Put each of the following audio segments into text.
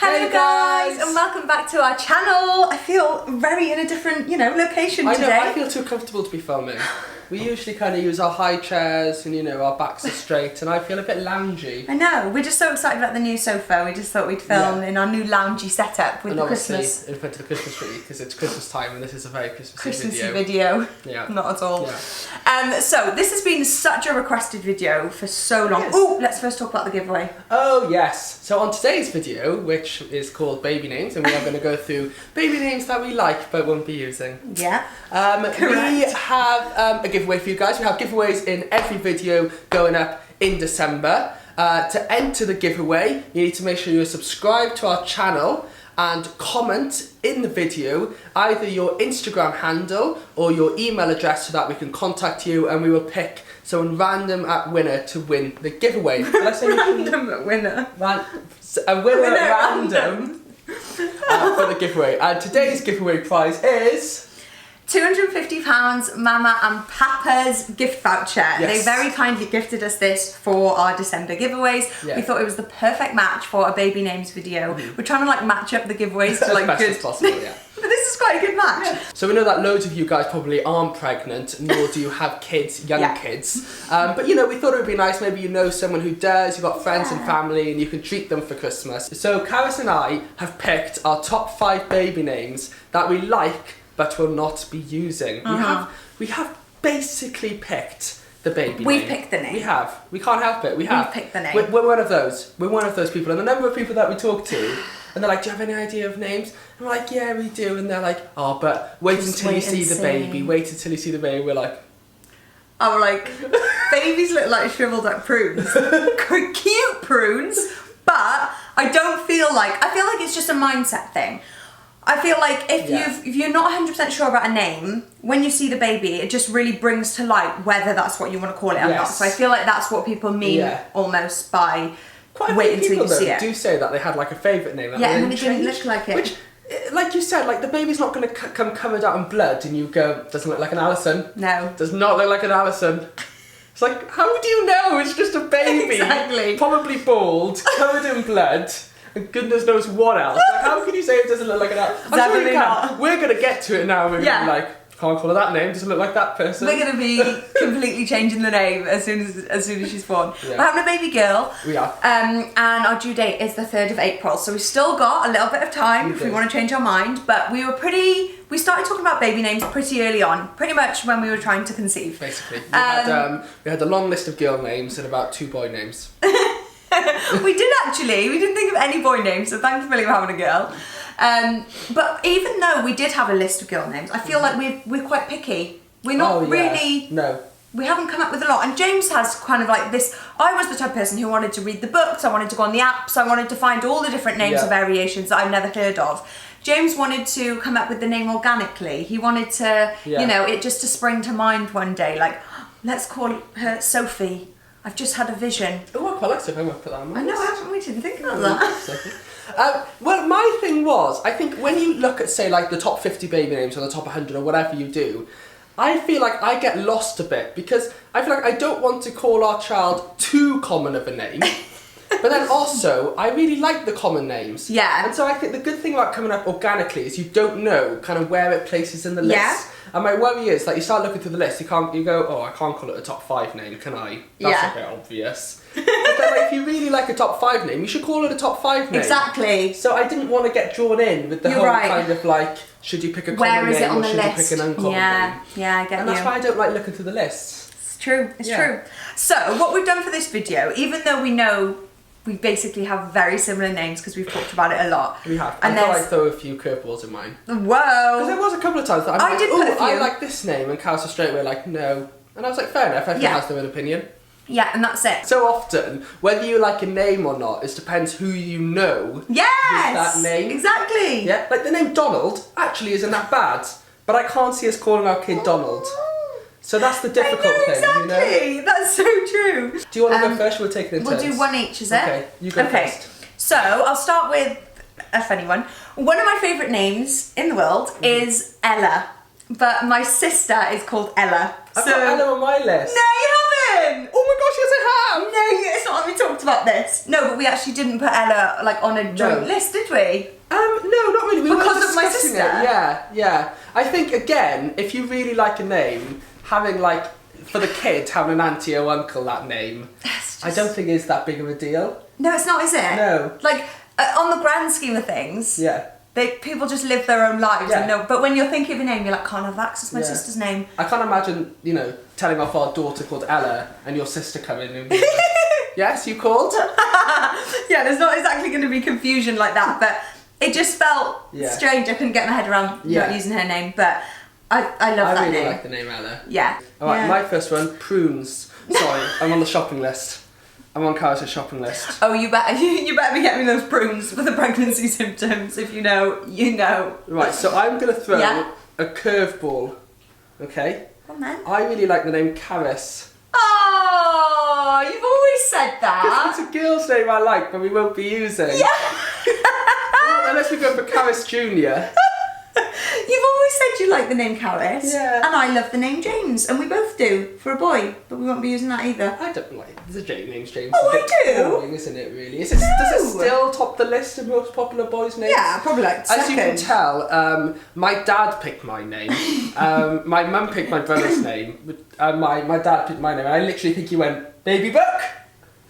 Hello guys, and welcome back to our channel. I feel very in a different, location today. I feel too comfortable to be filming. We usually kind of use our high chairs and, our backs are straight, and I feel a bit loungy. I know, we're just so excited about the new sofa. We just thought we'd film in our new loungy setup with the Christmas. In front of the Christmas tree, because it's Christmas time and this is a very Christmassy video. Yeah. Not at all. Yeah. So this has been such a requested video for so long. Yes. Oh, let's first talk about the giveaway. Oh yes. So on today's video, which is called Baby Names, and we are going to go through baby names that we like but won't be using. Yeah. We have a giveaway for you guys. We have giveaways in every video going up in December. To enter the giveaway, you need to make sure you're subscribed to our channel and comment in the video either your Instagram handle or your email address so that we can contact you and we will pick someone random at winner to win the giveaway. Did I say random at winner? A winner at random for the giveaway. And today's giveaway prize is £250 Mama and Papa's gift voucher. Yes. They very kindly gifted us this for our December giveaways. Yeah. We thought it was the perfect match for a baby names video. We're trying to match up the giveaways to as best good as possible, yeah. But this is quite a good match. Yeah. So we know that loads of you guys probably aren't pregnant, nor do you have kids, young kids. But we thought it would be nice, maybe you know someone who does, you've got friends and family and you can treat them for Christmas. So Carys and I have picked our top 5 baby names that we like but will not be using. We have basically picked the baby name. We've picked the name. We have. We can't help it. We've picked the name. We're one of those. We're one of those people. And the number of people that we talk to, and they're like, do you have any idea of names? And we're like, yeah, we do. And they're like, oh, but wait until you see the baby. Wait until you see the baby. We're like... Oh, babies look like shriveled up prunes. Cute prunes, but I feel like it's just a mindset thing. I feel like if you're not 100% sure about a name, when you see the baby, it just really brings to light whether that's what you want to call it or not. So I feel like that's what people mean almost by wait until you see it. Do say that they had a favourite name. And then it didn't look like it. Which, like you said, the baby's not going to come covered out in blood and you go, doesn't look like an Alison. No. Does not look like an Alison. It's like, how do you know? It's just a baby. Exactly. Probably bald, covered in blood. And goodness knows what else. How can you say it doesn't look like an Alison? I'm sure you can. We're going to get to it now. We're going to be can't call her that name, doesn't look like that person. We're going to be completely changing the name as soon as she's born. Yeah. We're having a baby girl. We are. And our due date is the 3rd of April. So we've still got a little bit of time if we want to change our mind. But we started talking about baby names pretty early on, pretty much when we were trying to conceive. Basically. We had a long list of girl names and about 2 boy names. We did actually. We didn't think of any boy names, so thankfully we're having a girl. But even though we did have a list of girl names, I feel like we're quite picky. We're not really... No. We haven't come up with a lot. And James has kind of this... I was the type of person who wanted to read the books, I wanted to go on the apps, I wanted to find all the different names and variations that I've never heard of. James wanted to come up with the name organically. He wanted to, it just to spring to mind one day, let's call her Sophie. I've just had a vision. Oh, I quite like Sophie. I'm going to put that on my list. I know, we didn't think about that. Well, my thing was, I think when you look at, say, the top 50 baby names or the top 100 or whatever you do, I feel like I get lost a bit because I feel like I don't want to call our child too common of a name. But then also, I really like the common names. Yeah. And so I think the good thing about coming up organically is you don't know kind of where it places in the list. Yeah. And my worry is, you start looking through the list, you go, oh, I can't call it a top 5 name, can I? That's a bit obvious. But then, if you really like a top 5 name, you should call it a top 5 name. Exactly. So I didn't want to get drawn in with the whole kind of should you pick a common name or should you pick an uncommon name? Yeah, I get And that's why I don't like looking through the lists. It's true, it's true. So, what we've done for this video, even though we know we basically have very similar names because we've talked about it a lot. We have. And I thought I'd throw a few curveballs in mine. Whoa! Because there was a couple of times that I did put a few. I like this name, and Carys was straight away no. And I was like, fair enough, everyone has their own opinion. Yeah, and that's it. So often, whether you like a name or not, it depends who you know with that name. Exactly. Yeah, the name Donald actually isn't that bad, but I can't see us calling our kid Donald. So that's the difficult thing, That's so true. Do you want to go first or we'll take it in turns? We'll do one each, is it? Okay, you go first. So, I'll start with a funny one. One of my favourite names in the world is Ella. But my sister is called Ella. I've got Ella on my list. No, you haven't! Oh my gosh, yes I have. No, it's not like we talked about this. No, but we actually didn't put Ella like on a joint list, did we? No, not really. We were Because of my discussing sister? it. Yeah. I think again, if you really like a name, having like for the kid having an auntie or uncle that name, I don't think is that big of a deal. No, it's not, is it? No. Like on the grand scheme of things, Yeah. People just live their own lives. Yeah. And no, but when you're thinking of a name, you're like, can't have that 'cause it's my sister's name. I can't imagine, telling off our daughter called Ella and your sister coming and being like, yes, you called? Yeah, there's not exactly going to be confusion like that, but it just felt strange. I couldn't get my head around not using her name, but I love that I really name. like the name Ella. Yeah. Alright, my first one, prunes. Sorry, I'm on the shopping list. I'm on Carys' shopping list. Oh, you better be getting me those prunes for the pregnancy symptoms. If you know, you know. Right, so I'm going to throw a curveball, okay? Come on. I really like the name Carys. Oh, you've always said that. It's a girl's name I like, but we won't be using. Yeah. Well, unless we go for Carys Jr. You've always said you like the name Carys. Yeah. And I love the name James, and we both do for a boy, but we won't be using that either. I don't like there's a J name's James. Oh, It's a I bit do. boring, isn't it, really? Does it still top the list of most popular boys' names? Yeah, probably like second. As you can tell, my dad picked my name. My mum picked my brother's name. My dad picked my name. I literally think he went, Baby Book!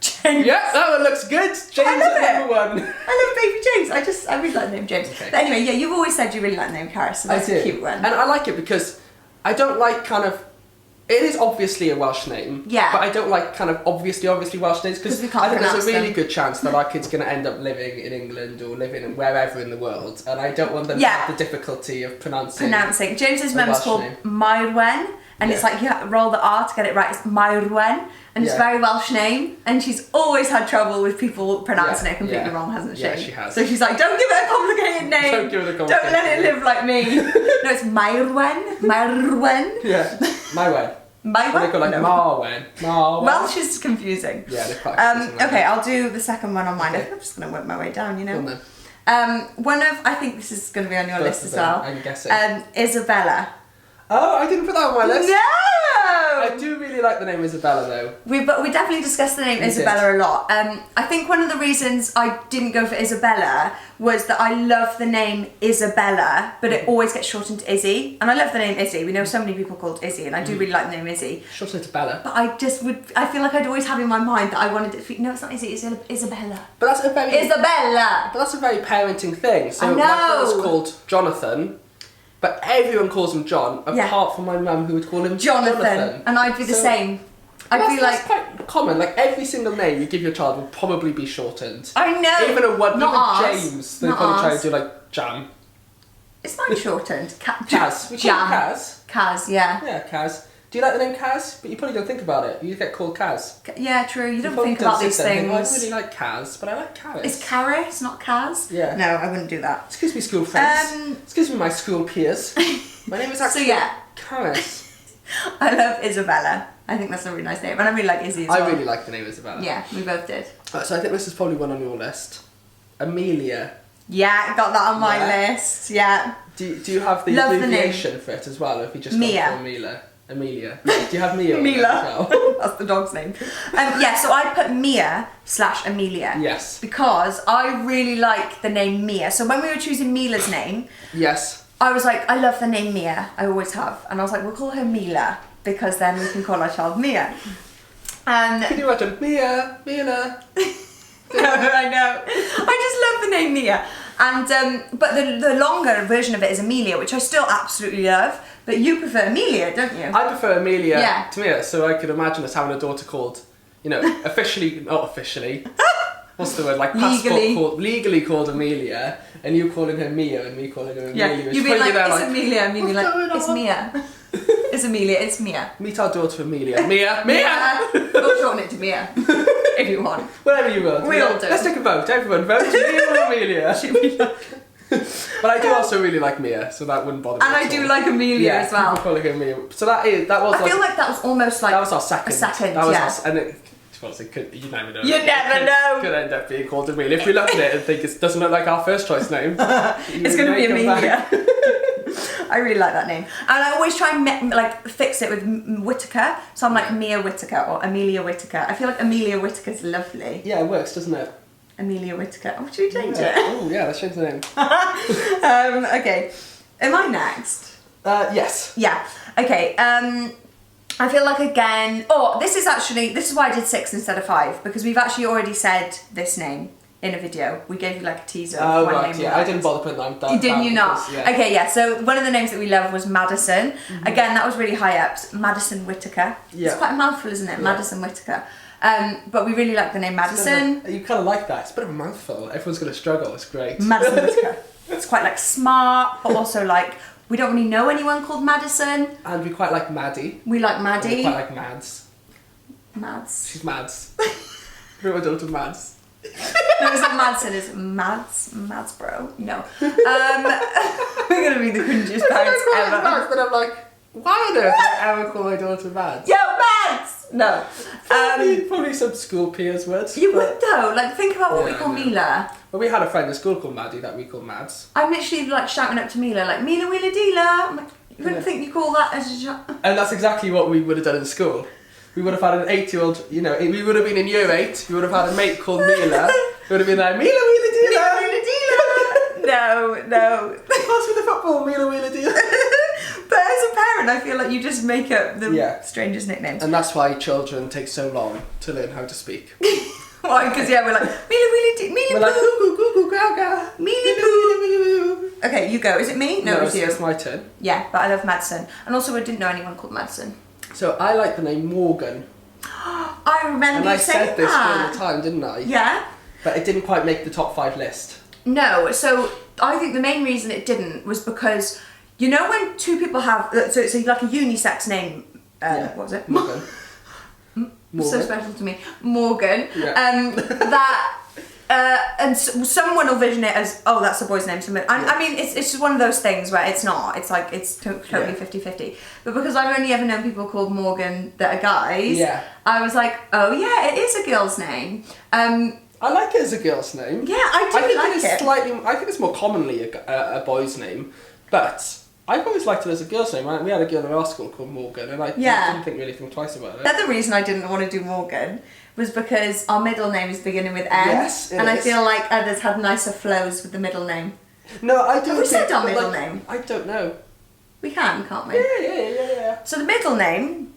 James. Yeah, that one looks good. James I love is it. number one. I love Baby James. I really like the name James. Okay. But anyway, yeah, you've always said you really like the name Carys, so that's I do. a cute one. And I like it because I don't like kind of... It is obviously a Welsh name. Yeah. But I don't like kind of obviously Welsh names because we can't I think there's a pronounce really them. good chance that our kid's going to end up living in England or living in wherever in the world, and I don't want them to have the difficulty of pronouncing. James's a mum's Welsh called name. Myrwen, and it's like you have to roll the R to get it right. It's Myrwen, and it's a very Welsh name, and she's always had trouble with people pronouncing it completely wrong, hasn't she? Yeah, she has. So she's like, don't give it a complicated name. Don't give it a Don't complicated let it name. live like me. No, it's Myrwen. Yeah, my way. Myrwen. They call like No. Marwen. Welsh is confusing. Yeah, they're quite confusing. Okay, I'll do the second one on mine. Okay. I think I'm just going to work my way down, you Go on know. then. One of, I think this is going to be on your Both list of as them, well. I'm guessing. Isabella. Oh, I didn't put that on my list. No! I do really like the name Isabella though. We definitely discussed the name We Isabella a lot. I think one of the reasons I didn't go for Isabella was that I love the name Isabella, but it always gets shortened to Izzy. And I love the name Izzy. We know so many people called Izzy, and I do really like the name Izzy. Short to Bella. But I feel like I'd always have in my mind that I wanted it to be, no, it's not Izzy, it's Isabella. But that's a very Isabella! But that's a very parenting thing. So I know. my brother's called Jonathan, but everyone calls him John, apart from my mum who would call him Jonathan. And I'd be the same. I'd be like... That's quite common. Like every single name you give your child will probably be shortened. I know. Even even ours. James, they Not probably try ours. to do like Jam. It's mine shortened. Kaz. We call Jam. him Kaz. Kaz, yeah. Yeah, Kaz. Do you like the name Kaz? But you probably don't think about it. You get called Kaz. Yeah, true. You don't probably think about sit these there and things. think, I don't really like Kaz, but I like Carys. It's Carys, not Kaz? Yeah. No, I wouldn't do that. Excuse me, school friends. Excuse me, my school peers. My name is actually Carys. I love Isabella. I think that's a really nice name. And I really like Izzy as well. I really like the name Isabella. Yeah, we both did. So I think this is probably one on your list. Amelia. Yeah, got that on my list. Yeah. Do you have the Love the abbreviation for it as well, or if you just Mia. gone for Amelia? Amelia. Do you have Mia? Mila. As well? That's the dog's name. So I put Mia/Amelia. Yes. Because I really like the name Mia. So when we were choosing Mila's name, Yes. I was like, I love the name Mia. I always have. And I was like, we'll call her Mila, because then we can call our child Mia. And Can you imagine Mia? No, I know. I just love the name Mia. And but the longer version of it is Amelia, which I still absolutely love. But you prefer Amelia, don't you? I prefer Amelia Yeah. to Mia, so I could imagine us having a daughter called, not officially. What's the word? Like passport legally called Amelia, and you calling her Mia and me calling her Amelia. You'd be like, it's Amelia, and me be what's like, going it's on? Mia. It's Amelia, it's Mia. Meet our daughter Amelia. Mia! We'll shorten it to Mia, if you want. Whatever you want. We'll do. Let's take a vote. Everyone vote. Mia or Amelia? But I do also really like Mia, so that wouldn't bother me. And I do like Amelia as well. people calling her Mia. So that was. I feel like that was almost like that was our second. a second, That was yeah. and it could. You never know. You never know. Could end up being called Amelia. If we look at it and think it doesn't look like our first choice name, it's going to be Amelia. I really like that name. And I always try and like fix it with Whittaker. So I'm like Mia Whittaker or Amelia Whittaker. I feel like Amelia Whittaker's lovely. Yeah, it works, doesn't it? Amelia Whittaker. Oh, should we change it? Oh, yeah, let's change the name. Okay. Am I next? Yes. Yeah. Okay. I feel like again. Oh, this is why I did 6 instead of 5 because we've actually already said this name in a video. We gave you like a teaser. Oh of one right, name yeah. I didn't bother putting that down. Didn't you not? Because, yeah. Okay, yeah. So one of the names that we love was Madison. Again, that was really high up. Madison Whittaker. Yeah. It's quite a mouthful, isn't it? Yeah. Madison Whittaker. But we really like the name Madison. You kind of like that. It's a bit of a mouthful. Everyone's going to struggle. It's great. Madison Whittaker. It's quite like smart, but also like we don't really know anyone called Madison. And we quite like Maddie. We like And Maddie. we quite like Mads. Mads. She's Mads. We're my daughter Mads. No, it's not Madsen, it's Mads bro. No. We're gonna be the cringiest parents ever. Mads, but I'm like, why on earth would I ever call my daughter Mads? Yo, Mads! No. Probably some school peers would. You would though, like think about what we Yeah, call I know. Mila. Well, we had a friend in school called Maddie that we called Mads. I'm literally like shouting up to Mila, like Mila Wheeler Dealer. I'm like, you wouldn't think you call that as a child. And that's exactly what we would have done in school. We would have had an 8-year-old, we would have been in year 8, we would have had a mate called Mila. We would have been like, Mila Wheeler Dealer! Mila Wheeler Dealer! No. Pass me the football, Mila Wheeler Dealer! But as a parent, I feel like you just make up the strangest nicknames. And that's why children take so long to learn how to speak. Why? Because we're like, Mila Wheeler Dealer, We're Mila like, Boo. goo goo goo goo gaga. Mila Boo. Okay, you go. Is it me? No, it's you. It's my turn. Yeah, but I love Madison. And also I didn't know anyone called Madison. So I like the name Morgan. I remember And you I saying said this that. all the time, didn't I? Yeah. But it didn't quite make the top 5 list. No, so I think the main reason it didn't was because, you know when two people have, so it's like a unisex name, what was it? Morgan. So special to me. Morgan. Yeah. And someone will vision it as, oh, that's a boy's name. I mean, it's just one of those things where it's not. It's like, it's totally 50-50. But because I've only ever known people called Morgan that are guys, I was like, oh yeah, it is a girl's name. I like it as a girl's name. Yeah, I think I think it's more commonly a boy's name, but I've always liked it as a girl's name. We had a girl in our school called Morgan, and I didn't really think twice about it. The other reason I didn't want to do Morgan was because our middle name is beginning with M, Yes, it and I is. feel like others had nicer flows with the middle name. No, I don't. Have we said our think- middle name? I don't know. We can, can't we? Yeah. So the middle name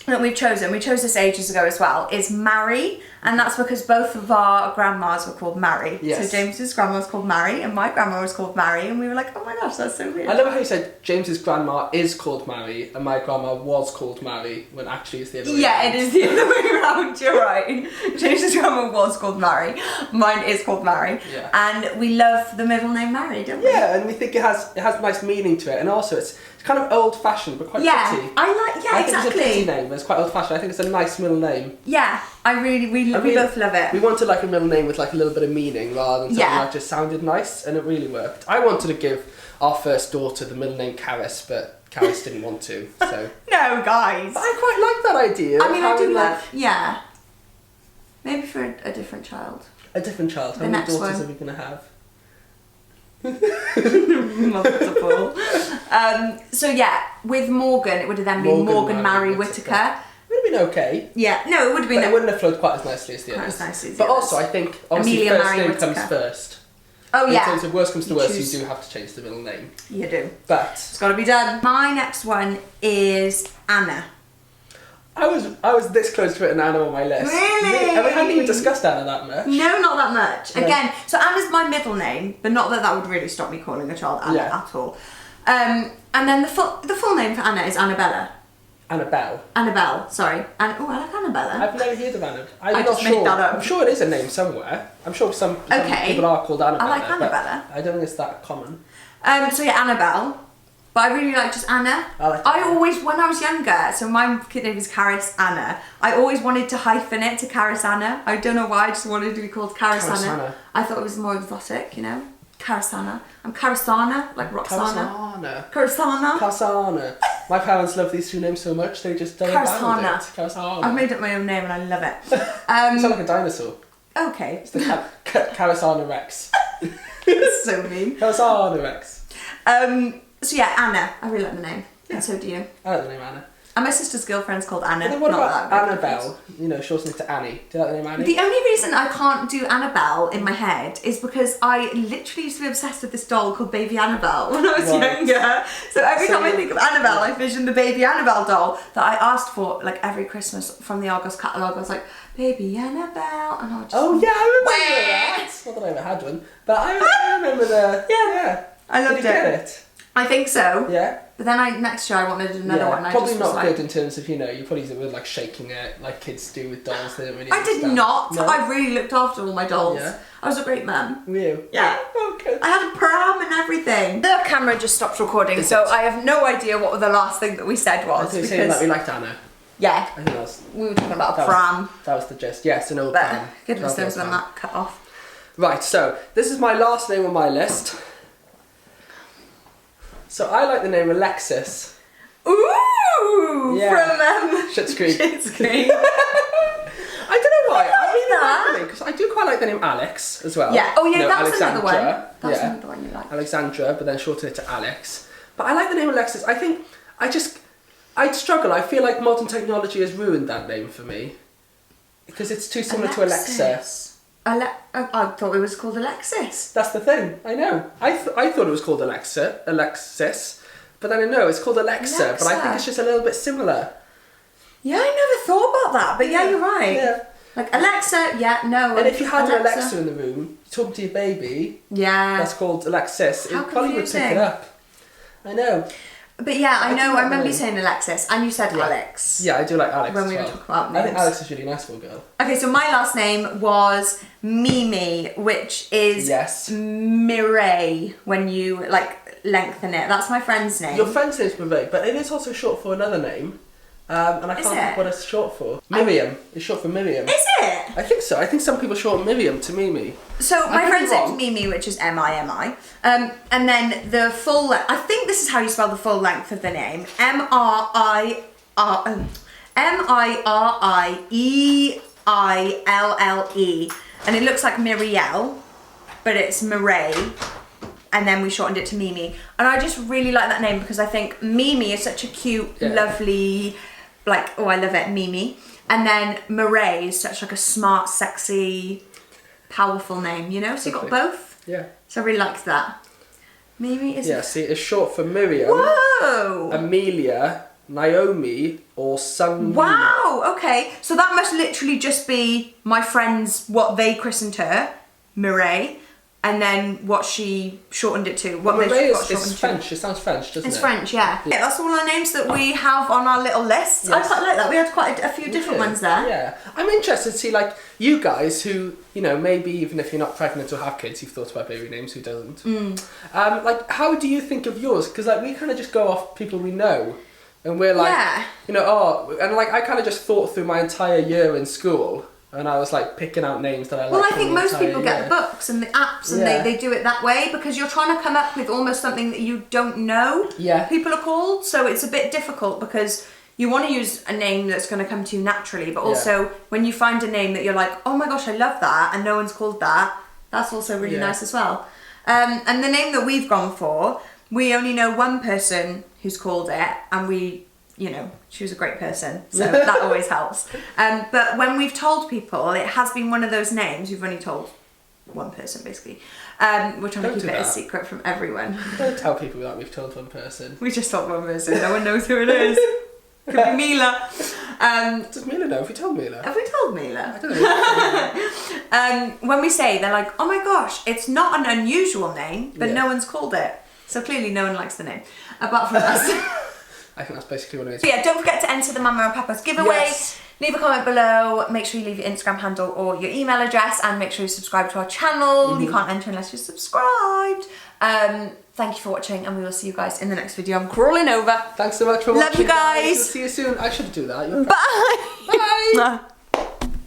that we chose this ages ago as well, is Mary, and that's because both of our grandmas were called Mary. Yes. So James's grandma was called Mary, and my grandma was called Mary, and we were like, oh my gosh, that's so weird. I love how you said James's grandma is called Mary and my grandma was called Mary when actually it's the other way Yeah, around. it is the other way around, you're right. James's grandma was called Mary, mine is called Mary, Yeah. and we love the middle name Mary, don't we? Yeah, and we think it has nice meaning to it, and also it's kind of old-fashioned but quite pretty. I think It's a pretty name, but it's quite old-fashioned. I think it's a nice middle name. Yeah, we both love it. We wanted like a middle name with like a little bit of meaning rather than something that just sounded nice, and it really worked. I wanted to give our first daughter the middle name Carys, but Carys didn't want to, so... No, guys. But I quite like that idea. I mean, I do like love... Yeah. Maybe for a different child. a different child. How The many next daughters one. are we going to have? Multiple. So yeah, with Morgan, it would have then been Morgan Mary Whittaker. It would have been okay. Yeah, no, it would have been... But it wouldn't have flowed quite as nicely as the Quite others. as nicely as the But others. also, I think, obviously, Amelia first Mary name comes Whittaker. first. Oh yeah. In terms of worst comes to You worst, choose. you do have to change the middle name. You do. But It's got to be done. My next one is Anna. I was this close to putting Anna on my list. Really? And we hadn't even discussed Anna that much. No, not that much. No. Again, so Anna's my middle name, but not that would really stop me calling a child Anna at all. And then the full name for Anna is Annabella. Annabelle. Annabelle, sorry. I like Annabella. I've never heard of Anna. I I'm not just made sure. that up. I'm sure it is a name somewhere. I'm sure some Okay. people are called Annabella. I like but Annabella. I don't think it's that common. So yeah, Annabelle. But I really like just Anna. I always, when I was younger, so my kid name is Carys Anna, I always wanted to hyphen it to Carys Anna. I don't know why, I just wanted to be called Carys Carys Anna. Anna. I thought it was more exotic, you know? Carys Anna. I'm Carysana, like Roxana. Carysana. Carysana. Carysana. My parents love these two names so much, they just don't Carysana. Carysana. I've made up my own name and I love it. You sound like a dinosaur. Okay. It's the Carysana Rex. So mean. Carysana Rex. So yeah, Anna. I really like the name. Yeah. And so do you. I like the name Anna. And my sister's girlfriend's called Anna. And then what Not about that big Annabelle? You know, shorten it to Annie. Do you like the name Annie? The only reason I can't do Annabelle in my head is because I literally used to be obsessed with this doll called Baby Annabelle when I was younger. So every time I think of Annabelle, I vision the Baby Annabelle doll that I asked for like every Christmas from the Argos catalogue. I was like, Baby Annabelle, and I would just... Oh yeah, I remember that. Not that I ever had one, but I remember the... Yeah. I loved Did you get it? I think so. Yeah. But then next year I wanted another one. And probably I just not was good like, in terms of, you know, you probably were like shaking it like kids do with dolls. They don't really I did understand. not. No? I really looked after all my dolls. Yeah. I was a great mum. Were you? Yeah. Oh, good. I had a pram and everything. The camera just stopped recording, so I have no idea what the last thing that we said was. I think saying that we liked Anna. Yeah. I think that was... We were talking about a pram. That was the gist. Yes, an old But pram. goodness Lovely knows when pram. that cut off. Right, so this is my last name on my list. So I like the name Alexis. Ooh! Yeah. From Schitt's Creek. Schitt's Creek. I don't know why. I really that. like the name because I do quite like the name Alex as well. Yeah. Oh yeah, You know, that was another one. Alexandra. That was Yeah. another one you liked. Alexandra, but then shorten it to Alex. But I like the name Alexis. I think I'd struggle. I feel like modern technology has ruined that name for me because it's too similar to Alexa. I thought it was called Alexis. That's the thing. I know. I thought it was called Alexis, but then I know it's called Alexa. But I think it's just a little bit similar. Yeah, I never thought about that, but yeah, you're right. Yeah. Like Alexa, yeah, no. And if you had an Alexa in the room, talking to your baby, yeah, that's called Alexis, How it probably would pick confusing. it up. I know. But yeah, I know. do I like remember the you saying Alexis, and you said Alex. Yeah, I do like Alex When as we were well. talking about I think names. Alex is really nice for a girl. Okay, so my last name was Mimi, which is Mireille when you like lengthen it. That's my friend's name. Your friend's name's Mireille, but it is also short for another name. And I can't think what it's short for. Miriam. It's short for Miriam. Is it? I think so. I think some people shorten Miriam to Mimi. So my friend's name's Mimi, which is M-I-M-I. And then the full, I think this is how you spell the full length of the name. M-I-R-I-E-I-L-L-E. And it looks like Mirielle, but it's Mireille. And then we shortened it to Mimi. And I just really like that name because I think Mimi is such a cute, lovely, like, oh, I love it, Mimi. And then Mireille is such like a smart, sexy, powerful name, you know? So you got both. Yeah. So I really liked that. Mimi is... Yeah, see, it's short for Miriam, Whoa! Amelia, Naomi, or Sun. Wow, okay. So that must literally just be my friends, what they christened her, Mireille. And then what she shortened it to. What Mireille got shortened is to. French. It sounds French, doesn't it? It's French, yeah. That's all our names that we have on our little list. Yes. I quite like that. We had quite a few different ones there. Yeah. I'm interested to see, like, you guys who, you know, maybe even if you're not pregnant or have kids, you've thought about baby names, who doesn't? Like, how do you think of yours? Because, like, we kind of just go off people we know. And we're like, you know, and, like, I kind of just thought through my entire year in school. And I was like picking out names that I like. Well, I think most people get the books and the apps and they do it that way because you're trying to come up with almost something that you don't know people are called. So it's a bit difficult because you want to use a name that's going to come to you naturally. But also when you find a name that you're like, oh my gosh, I love that. And no one's called that. That's also really nice as well. And the name that we've gone for, we only know one person who's called it. And you know, she was a great person, so that always helps. But when we've told people, it has been one of those names, we've only told one person basically. We're trying to keep it a secret from everyone. Don't tell people that we've told one person. We just told one person, no one knows who it is. Could be Mila. Does Mila know? Have we told Mila? Have we told Mila? I don't know. When we say, they're like, oh my gosh, it's not an unusual name, but no one's called it. So clearly no one likes the name, apart from us. I think that's basically what it is. So yeah, don't forget to enter the Mama and Papa's giveaway. Yes. Leave a comment below. Make sure you leave your Instagram handle or your email address, and make sure you subscribe to our channel. You can't enter unless you're subscribed. Thank you for watching, and we will see you guys in the next video. I'm crawling over. Thanks so much for watching. Love you guys. We'll see you soon. I should do that. Bye. Bye.